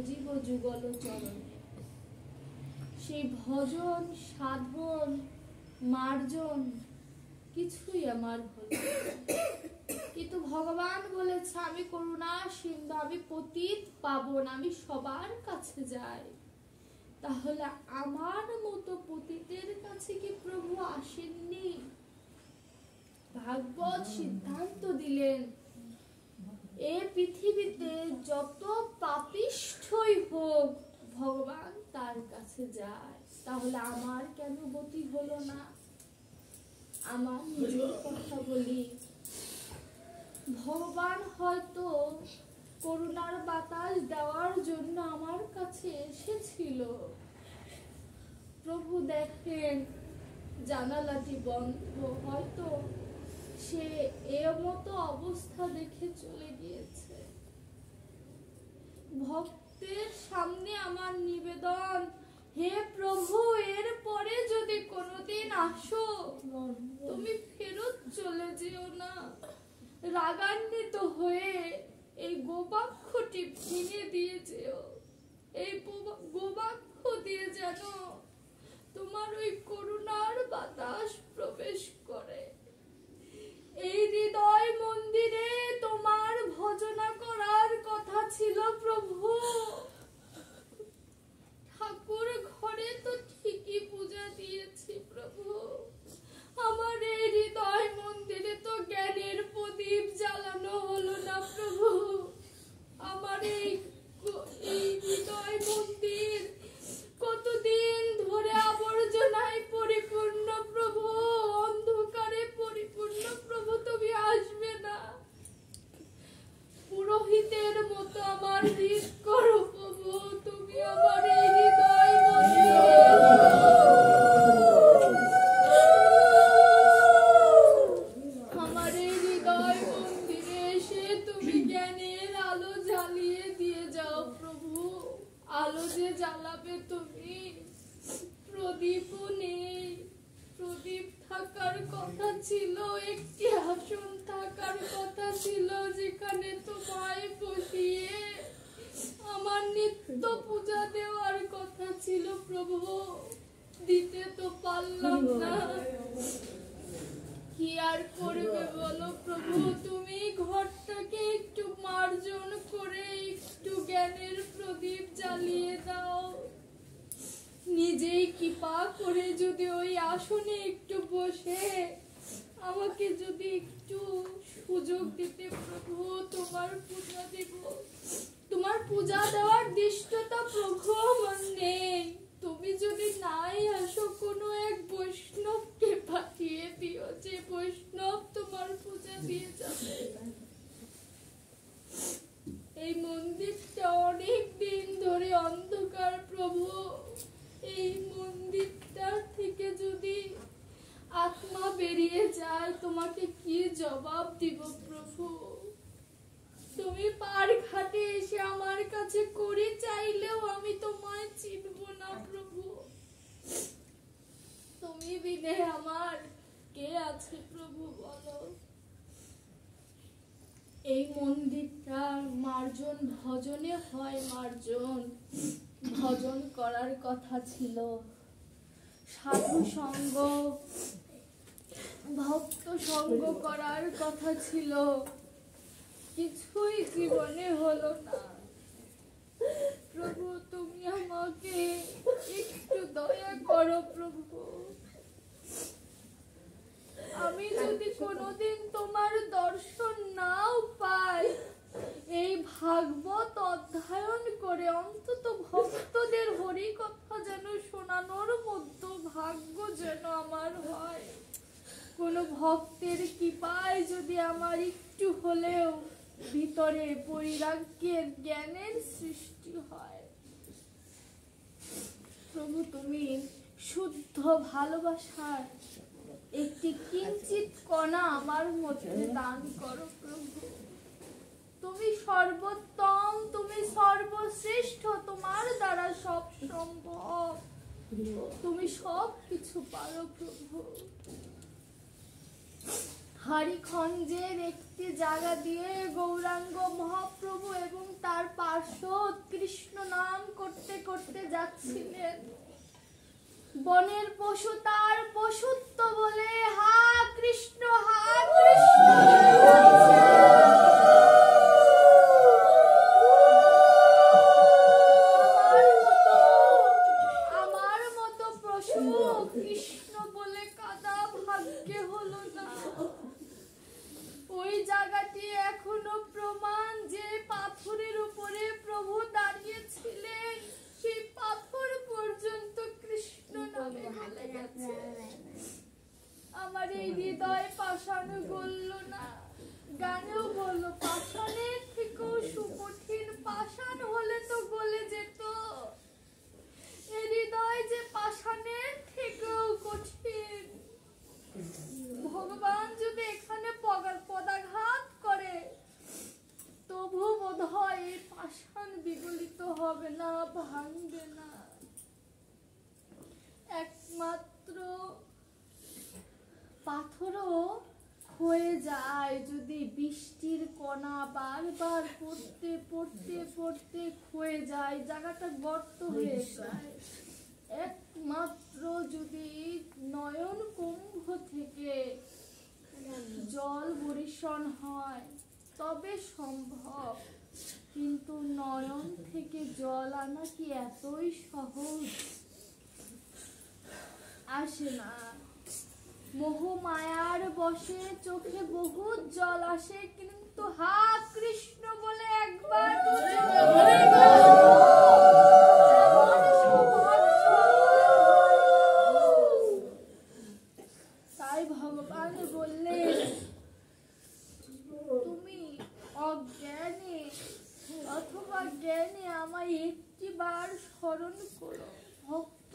সঞ্জীব যুগল চরণে। সেই ভজন সাধন মার্জন কিছুই আমার হলো না। কিন্তু ভগবান বলেছে আমি করুণা সিন্ধু, আমি পতিত পাবন, আমি সবার কাছে যাই। তাহলে আমার মতো পতিতের কাছে কি প্রভু আসেননি? ভাগবত সিদ্ধান্ত দিলেন এই পৃথিবীতে যত পাপিষ্ঠই হোক ভগবান তার কাছে যায়। তাহলে আমার কেন গতি হলো না? আমার নিজের কথা বলি, ভগবান হয়তো করুণার বাতাস দেওয়ার জন্য আমার কাছে এসেছিল। প্রভু দেখেন জানালাটি বন্ধ, হয়তো সে এর মতো অবস্থা দেখে চলে গিয়েছে। ভক্তের সামনে আমার নিবেদন, হে প্রভু এর পরে যদি কোনোদিন আসো তুমি ফেরত চলে যেও না। রাগান্বিত হয়ে এই গোবাক্ষটি ভেঙে দিয়ে যেও। এই গোবাক্ষ দিয়ে যেন তোমার ওই করুণার বাতাস প্রবেশ করে। এই হৃদয় মন্দিরে তোমার ভজনা করার কথা ছিল প্রভু। ঠাকুর ঘরে তো ঠিকই পূজা দিয়েছি প্রভু, আমার এই হৃদয় মন্দিরে তো জ্ঞানের প্রদীপ জ্বালানো হলো না প্রভু। আমার এই হৃদয় মন্দির কতদিন ধরে আবর্জনায় পরিপূর্ণ প্রভু, অন্ধকারে পরিপূর্ণ প্রভু। তুমি আসবে না, পুরোহিতের মতো আমার হৃদ করো প্রভু। তুমি আমার এই হৃদয় আমার এই হৃদয় মন্দিরে এসে তুমি জ্ঞানের আলো জ্বালিয়ে দিয়ে যাও প্রভু। আলো যে জ্বালাবে তুমি, প্রদীপও নেই। প্রদীপ থাকার কথা ছিল, একটি আসন থাকার কথা ছিল যেখানে তোমায় বসিয়ে আমার নিত্য পূজা দেওয়ার কথা ছিল প্রভু। দিতে তো পারলাম না, কি আর করবে বলো প্রভু। তুমি ঘরটাকে একটু মার্জন করে একটু জ্ঞানের প্রদীপ জ্বালিয়ে দাও। নিজেই কৃপা করে যদি ওই আসনে একটু বসে আমাকে যদি একটু সুযোগ দিতে প্রভু, তোমার পূজা দেব। তোমার পূজা দেওয়ার দৃষ্টতা প্রভু আমার নেই। তুমি যদি নাই আসো, কোনো এক বৈষ্ণবকে পাঠিয়ে দিও, যে বৈষ্ণব তোমার পূজা দিয়ে যাবে। এই মন্দিরটা অনেক দিন ধরে অন্ধকার প্রভু। এই মন্দিরটা থেকে যদি আত্মা বেরিয়ে যায় তোমাকে কি জবাব দিব প্রভু? তুমি পার ঘাটে এসে আমার কাছে করে চাইলেও আমি তোমায় চিনব না প্রভু। তুমি বিনে আমার কে আছে প্রভু বলো? এই মন্দিরটা মার্জন ভজনে হয়, মার্জন ভজন করার কথা ছিল, সাধু সঙ্গ ভক্ত সঙ্গ করার কথা ছিল, কিছুই জীবনে হলো না প্রভু। তুমি আমাকে একটু দয়া করো প্রভু। আমি যদি কোনোদিন তোমার দর্শন নাও পাই, এই ভাগবত অধ্যয়ন করে অন্তত ভক্তদের হরি কথা যেন শোনানোর মতো ভাগ্য যেন আমার হয়। কোন ভক্তের কৃপায় যদি আমার একটু হলেও ভিতরে বৈরাগ্যের জ্ঞানের সৃষ্টি হয় প্রভু, তুমি শুদ্ধ ভালোবাসার একটি কিঞ্চিত কণা আমার মধ্যে দান করো প্রভু। তুমি সর্বোত্তম, তুমি সর্বশ্রেষ্ঠ, তোমার দ্বারা সব সম্ভব, তুমি সব কিছু পারো প্রভু। হরিখণ্ডের একটি একটি জায়গা দিয়ে গৌরাঙ্গ মহাপ্রভু এবং তার পার্শ্বদ কৃষ্ণ নাম করতে করতে যাচ্ছিলেন। বনের পশু তার পশুত্ব বলে হা কৃষ্ণ আমার মতো পশু কৃষ্ণ বলে কাদা ভাগ্যে হলো না। ওই জায়গাটি এখনো প্রমাণ যে পাথরের উপরে প্রভু দাঁড়িয়েছিলেন, সেই পাথর পর্যন্ত কৃষ্ণ নামে গলে গেছে। আমার এই হৃদয় পাষাণ গলল না। গানেও বলল পাষাণের থেকেও সুকঠিন, পাষাণ হলে তো গলে যেত। এই হৃদয় যে পাষাণের থেকেও কঠিন। ভগবান যদি এখানে পদাঘাত করে তবু বোধ হয় এই পাষাণ বিগলিত হবে না, ভাঙবে না। একমাত্র পাথরও হয়ে যায় যদি বৃষ্টির কণা বারবার পড়তে পড়তে পড়তে ক্ষয়ে যায়, জায়গাটা গর্ত হয়ে যায়। একমাত্র যদি নয়ন কুম্ভ থেকে জল বর্ষণ হয় তবে সম্ভব, কিন্তু নয়ন থেকে জল আনা কি এতই সহজ? আসে না। মোহ মায়ার বশে চোখে বহুত জল আসে, কিন্তু হা কৃষ্ণ বলে একবার তাই ভগবান বললেন তুমি অজ্ঞানে অথবা জ্ঞানে আমায় একটি বার স্মরণ করো ভক্ত,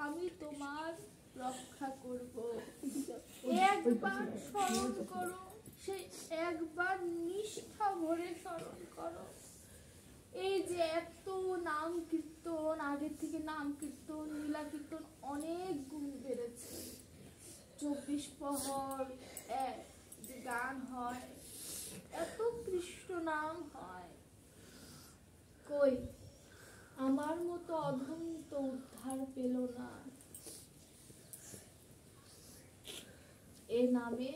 আমি তোমার রক্ষা করব। একবার স্মরণ করো, সেই একবার নিষ্ঠা ভরে স্মরণ করো। এই যে এত নাম কীর্তন, আগের থেকে নাম কীর্তন লীলা কীর্তন অনেক গুণ বেড়েছে। 24 প্রহর যে গান হয়, এত কৃষ্ণ নাম হয়, কই আমার মতো অধম তো উদ্ধার পেল না। এ নামে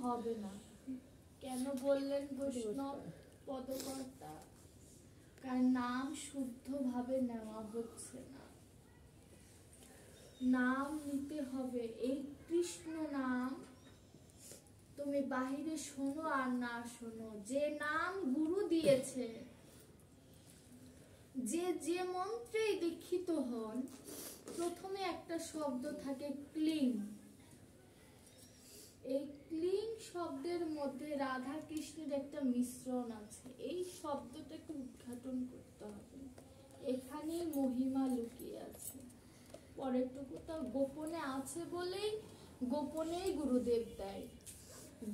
হবে না। কেন বললেন বৈষ্ণব পদকর্তা? কারণ নাম শুদ্ধভাবে নেওয়া হচ্ছে না। নাম নিতে হবে, এই কৃষ্ণ নাম তুমি বাহিরে শোনো আর না শোনো, যে নাম গুরু দিয়েছে, যে মন্ত্রে দীক্ষিত হন, প্রথমে একটা শব্দ থাকে ক্লিং। এই ক্লিং শব্দের মধ্যে রাধা কৃষ্ণের একটা মিশ্রণ আছে। এই শব্দটাকে উদ্ঘাটন করতে হবে, এখানেই মহিমা লুকিয়ে আছে। পরেরটুকু তো গোপনে আছে বলেই গোপনেই গুরুদেব দেয়।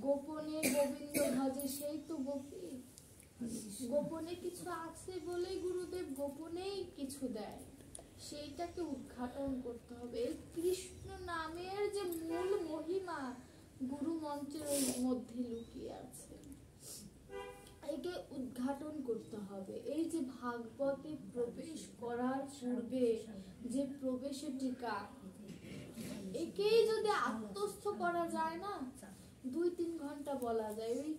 গোপনে গোবিন্দ ভজে সেই তো গোপী। গোপনে কিছু আছে বলেই গুরুদেব গোপনেই কিছু দেয়, সেইটাকে উদ্ঘাটন করতে হবে। এই কৃষ্ণ নামের যে মূল মহিমা গুরু মন্ত্রের মধ্যে লুকিয়ে আছে, একে উদ্ঘাটন করতে হবে। এই যে ভাগবতে প্রবেশ করার পূর্বে যে প্রবেশের টিকা, একেই যদি আত্মস্থ করা যায় না, 2-3 ঘন্টা বলা যায়। ওই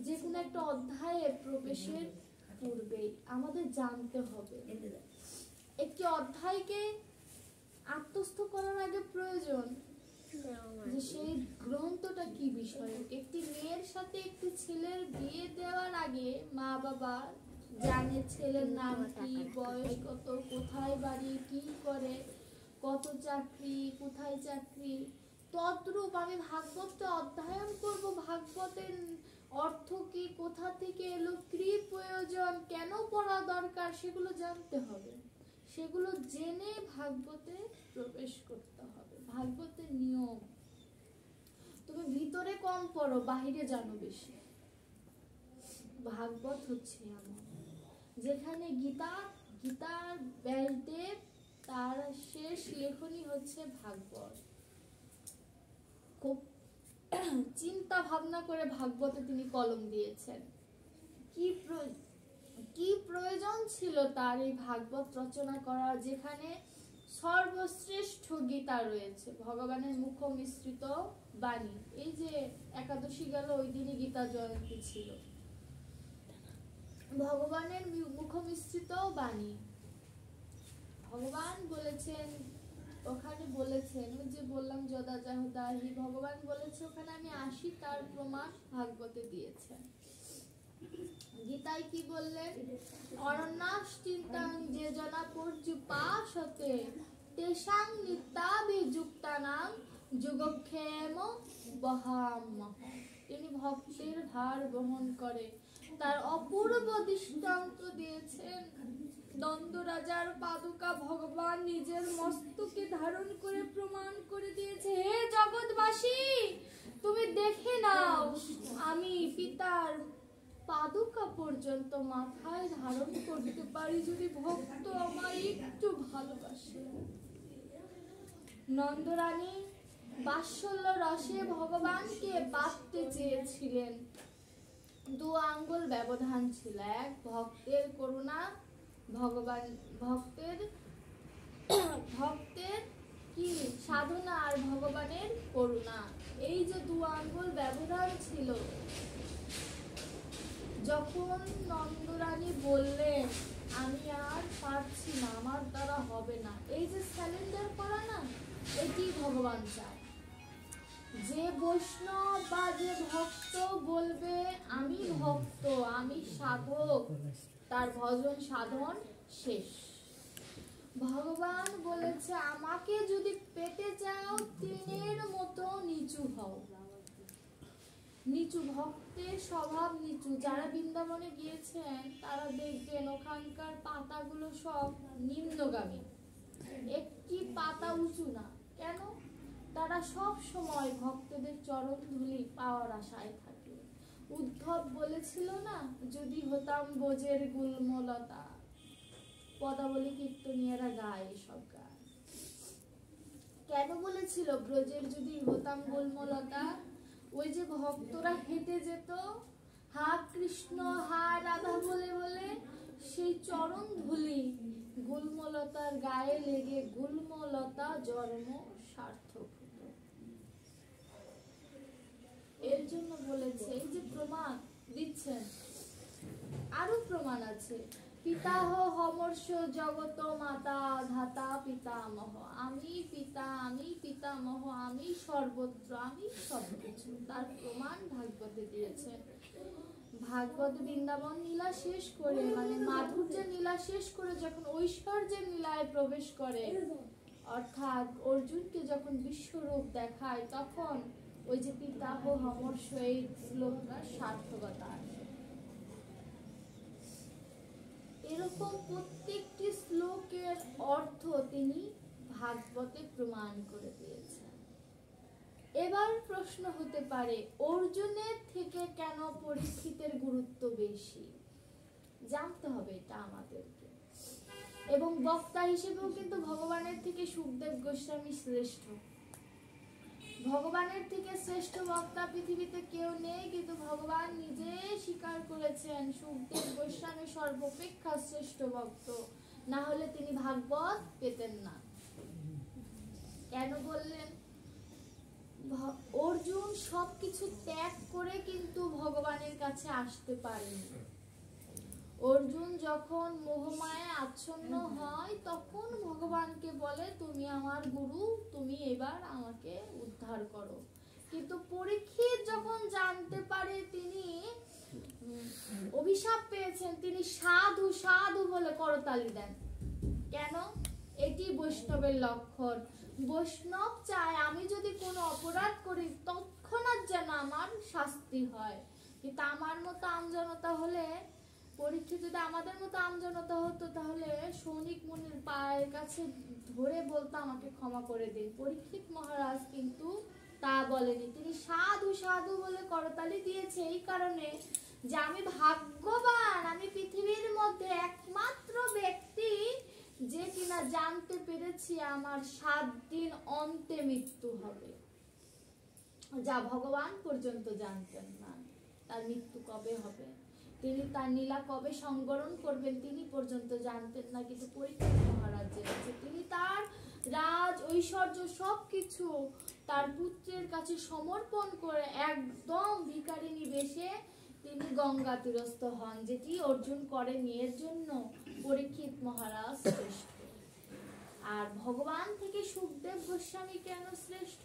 যে কোনো একটা অধ্যায়ে প্রবেশের পূর্বে আমাদের জানতে হবে। একটি অধ্যায়কে আত্মস্থ করার আগে প্রয়োজন যে সেই গ্রন্থটা কি বিষয়। একটি মেয়ের সাথে একটি ছেলের বিয়ে দেওয়ার আগে মা বাবা জানে ছেলের নাম কি, বয়স কত, কোথায় বাড়ি, কি করে, কত চাকরি, কোথায় চাকরি। তদ্রূপ আমি ভাগবতটা অধ্যয়ন করব, ভাগবতের অর্থ কি, কোথা থেকে এলো, কি প্রয়োজন, কেন পড়া দরকার, সেগুলো জানতে হবে। সেগুলো জেনে ভাগবতে প্রবেশ করতে হবে। ভাগবতের নিয়ম, তুমি ভিতরে কম পড়ো, বাহিরে জানো বেশি। ভাগবত হচ্ছে এমন, যেখানে গীতার ব্যাসদেব তার শেষ লেখনী হচ্ছে ভাগবত। খুব চিন্তা ভাবনা করে ভাগবতে তিনি কলম দিয়েছেন। কি প্রয়োজন ছিল তার এই ভাগবত রচনা করা, যেখানে সর্বশ্রেষ্ঠ গীতা রয়েছে, ভগবানের মুখ মিশ্রিত বাণী। এই যে একাদশী গেল, ওই দিনই গীতা জয়ন্তী ছিল। ভগবানের মুখ মিশ্রিত বাণী, ভগবান বলেছেন ওখানে, বলেছেন ওই যে বললাম যদা যাহুদাহি, ভগবান বলেছে ওখানে আমি আসি, তার প্রমাণ ভাগবতে দিয়েছেন। গীতায় কি বললেন? অরণ্যাশ্চিন্তাং যে জনা পর্যুপাসতে তেষাং নিত্যাভিযুক্তানাং যোগক্ষেম বহাম্যহং। তিনি ভক্তের ভার বহন করে তার অপূর্ব দৃষ্টান্ত দিয়েছেন। নন্দ রাজার পাদুকা ভগবান নিজের মস্তকে ধারণ করে প্রমাণ করে দিয়েছে, হে জগৎবাসী তুমি দেখে নাও, আমি পিতার পাদুকা পর্যন্ত মাথায় ধারণ করতে পারি যদি ভক্ত আমায় একটু ভালোবাসে। নন্দরানী বাৎসল্য রসে ভগবানকে বাঁধতে চেয়েছিলেন। 2 আঙ্গুল ব্যবধান ছিল, এক ভক্তের করুণা, ভগবান ভক্তের কি সাধনা আর ভগবানের করুণা, এই যে 2 আঙ্গুল ব্যবধান ছিল। যখন নন্দরানী বললেন আমি আর পারছি না, আমার দ্বারা হবে না, এই যে স্যালেন্ডার করা না, এটি ভগবান চায়। যে বৈষ্ণব বা যে ভক্ত বলবে আমি ভক্ত, আমি সাধক, তার ভজন সাধন শেষ। ভগবান বলেছে আমাকে যদি পেতে চাও তৃণের মতো নিচু হও। নিচু, ভক্তের স্বভাব নিচু। যারা বৃন্দাবনে গিয়েছেন তারা দেখবেন ওখানকার পাতাগুলো সব নিম্নগামী, একটি পাতা উঁচু না। কেন? তারা সব সময় ভক্তদের চরণ ধুলি পাওয়ার আশায় থাকে। উদ্ধব বলেছিল না, যদি হতাম বোজের গুল্মলতা, পদাবলী কীর্তনীয়রা গায় সব গান। কেন বলেছিল ব্রজের যদি হতাম গুল্মলতা? ওই যে ভক্তরা হেঁটে যেত হা কৃষ্ণ হা রাধা বলে বলে, সেই চরণ ধুলি গুল্মলতার গায়ে লেগে গুল্মলতা জন্ম সার্থক হতো। এর জন্য বলেছে, এই যে প্রমাণ দিচ্ছেন, আরো প্রমাণ আছে। পিতাহ হমর্ষ জগত মাতা ধাতা পিতামহ, আমি পিতা, আমি পিতামহ, আমি সর্বত্র, আমি সবকিছু, তার প্রমাণ ভাগবতে দিয়েছেন। ভাগবত বৃন্দাবন লীলা শেষ করে, মানে মাধুর্যের লীলা শেষ করে যখন ঐশ্বর্যের লীলায় প্রবেশ করে, অর্থাৎ অর্জুনকে যখন বিশ্বরূপ দেখায়, তখন ওই যে পিতাহ হমর্ষ এই শ্লোকটা সার্থকতা আসে। এরকম প্রত্যেকটি শ্লোকের অর্থ তিনি ভাগবতে প্রমাণ করে দিয়েছেন। এবার প্রশ্ন হতে পারে, অর্জুনের থেকে কেন পরীক্ষিতের গুরুত্ব বেশি? জানতে হবে এটা আমাদেরকে। এবং বক্তা হিসেবেও কিন্তু ভগবানের থেকে সুখদেব গোস্বামী শ্রেষ্ঠ। ভগবানের থেকে শ্রেষ্ঠ বক্তা পৃথিবীতে কেউ নেই, কিন্তু ভগবান নিজে স্বীকার করেছেন সুখদেব গোস্বামী সর্বাপেক্ষা শ্রেষ্ঠ ভক্ত, না হলে তিনি ভাগবত পেতেন না। কেন বললেন? অর্জুন সবকিছু ত্যাগ করে কিন্তু ভগবানের কাছে আসতে পারেনি। অর্জুন যখন মোহমায়া আচ্ছন্ন হয়, তখন ভগবানকে বলে তুমি আমার গুরু, তুমি এবার আমাকে উদ্ধার করো। কিন্তু পরীক্ষিত যখন জানতে পারে তিনি অভিশাপ পেয়েছেন, তিনি সাধু সাধু বলে করতালি দেন। কেন? এটি বৈষ্ণবের লক্ষণ। বৈষ্ণব চায় আমি যদি কোনো অপরাধ করি তৎক্ষণাৎ যেন আমার শাস্তি হয়। কিন্তু আমার মতো আমজনতা হলে, পরীক্ষিত যদি আমাদের মতো আমজনতা হতো, তাহলে সৌনিক মুনির পায়ের কাছে ধরে বলতো আমাকে ক্ষমা করে দিন। পরীক্ষিত মহারাজ কিন্তু তা বলেনি, তিনি সাধু সাধু বলে করতালি দিয়েছে এই কারণে যে আমি ভাগ্যবান, আমি পৃথিবীর মধ্যে একমাত্র ব্যক্তি যে কিনা জানতে পেরেছি আমার 7 দিন অন্তে মৃত্যু হবে। যা ভগবান পর্যন্ত জানতেন না। তার মৃত্যু কবে হবে, তিনি তার নীলা কবে সংবরণ করবেন, তিনি পর্যন্ত জানতেন না। কিন্তু পরীক্ষিত মহারাজ জেনেছে। তিনি তার রাজ ঐশ্বর্য সবকিছু তার পুত্রের কাছে সমর্পণ করে একদম ভিখারিনী বেশে তিনি গঙ্গা তীরস্থ হন, যেটি অর্জুন করেনি। এর জন্য পরীক্ষিত মহারাজ শ্রেষ্ঠ। আর ভগবান থেকে সুখদেব গোস্বামী কেন শ্রেষ্ঠ?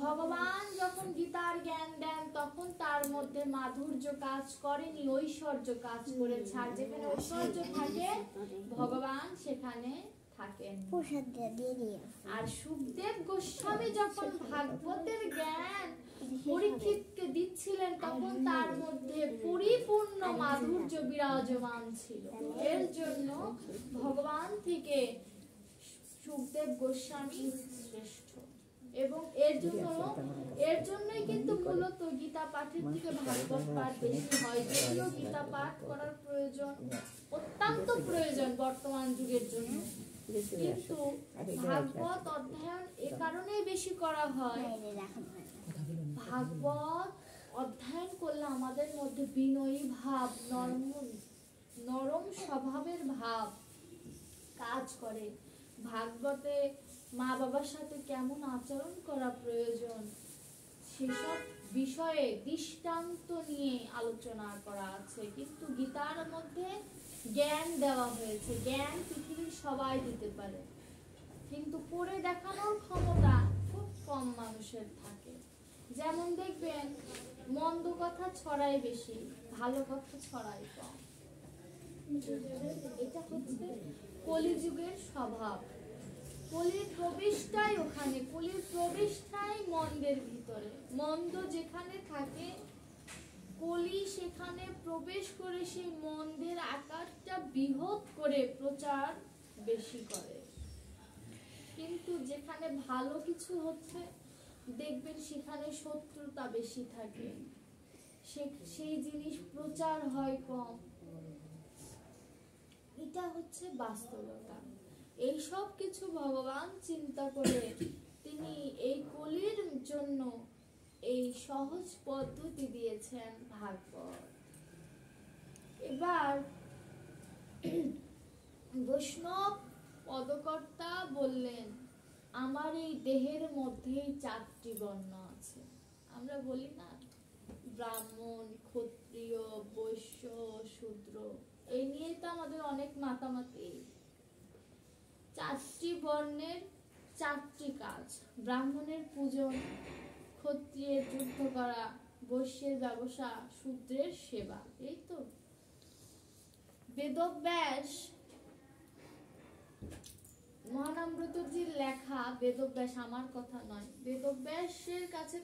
ভগবান যখন গীতার জ্ঞান দেন তখন তার মধ্যে মাধুর্য কাজ করেনি, ঐশ্বর্য কাজ করেছে। আর যেখানে ঐশ্বর্য থাকে ভগবান সেখানে থাকেন। আর সুখদেব গোস্বামী যখন ভাগবতের জ্ঞান পরীক্ষিতকে দিচ্ছিলেন তখন তার মধ্যে পরিপূর্ণ মাধুর্য বিরাজমান ছিল। এর জন্য ভগবান থেকে সুখদেব গোস্বামী শ্রেষ্ঠ। এবং এর জন্যই কিন্তু মূলত গীতা পাঠের থেকে ভাগবত পাঠ বেশি হয়। যদিও গীতা পাঠ করার প্রয়োজন, অত্যন্ত প্রয়োজন বর্তমান যুগের জন্য, কিন্তু ভাগবত অধ্যয়ন এ কারণেই বেশি করা হয়। ভাগবত অধ্যয়ন করলে আমাদের মধ্যে বিনয়ী ভাব, নরম স্বভাবের ভাব কাজ করে। ভাগবতে মা বাবার সাথে কেমন আচরণ করা প্রয়োজন সেসব বিষয়ে দৃষ্টান্ত নিয়ে আলোচনা করা আছে। কিন্তু গীতার মধ্যে জ্ঞান দেওয়া হয়েছে। জ্ঞান পৃথিবীর সবাই দিতে পারে, কিন্তু করে দেখানোর ক্ষমতা খুব কম মানুষের থাকে। যেমন দেখবেন মন্দ কথা ছড়ায় বেশি, ভালো কথা ছড়ায় কম। এটা হচ্ছে কলিযুগের স্বভাব। কলির প্রবেশটাই ওখানে, কলির প্রবেশটাই মন্দের ভিতরে। মন্দ যেখানে থাকে কলি সেখানে প্রবেশ করে সেই মন্দের আকারটা বৃহৎ করে প্রচার বেশি করে। কিন্তু যেখানে ভালো কিছু হচ্ছে দেখবেন সেখানে শত্রুতা বেশি থাকে, সেই জিনিস প্রচার হয় কম। এটা হচ্ছে বাস্তবতা। এই সব কিছু ভগবান চিন্তা করে তিনি এই কলির জন্য এই সহজ পদ্ধতি দিয়েছেন ভাগবত। এবার বৈষ্ণব পদকর্তা বললেন, আমার এই দেহের মধ্যেই 4টি বর্ণ আছে। আমরা বলি না ব্রাহ্মণ, ক্ষত্রিয়, বৈশ্য, শূদ্র, এই নিয়ে তো আমাদের অনেক মাতামাতি। 4টি বর্ণের 4টি কাজ। ব্রাহ্মণের পূজন, ক্ষত্রিয়ের যুদ্ধ করা, বৈশ্যের ব্যবসা, শূদ্রের সেবা। এই তো বেদব্যাস, মহানামব্রতজির লেখা বেদব্যাস, আমার কথা নয়, বেদব্যাসের কাছে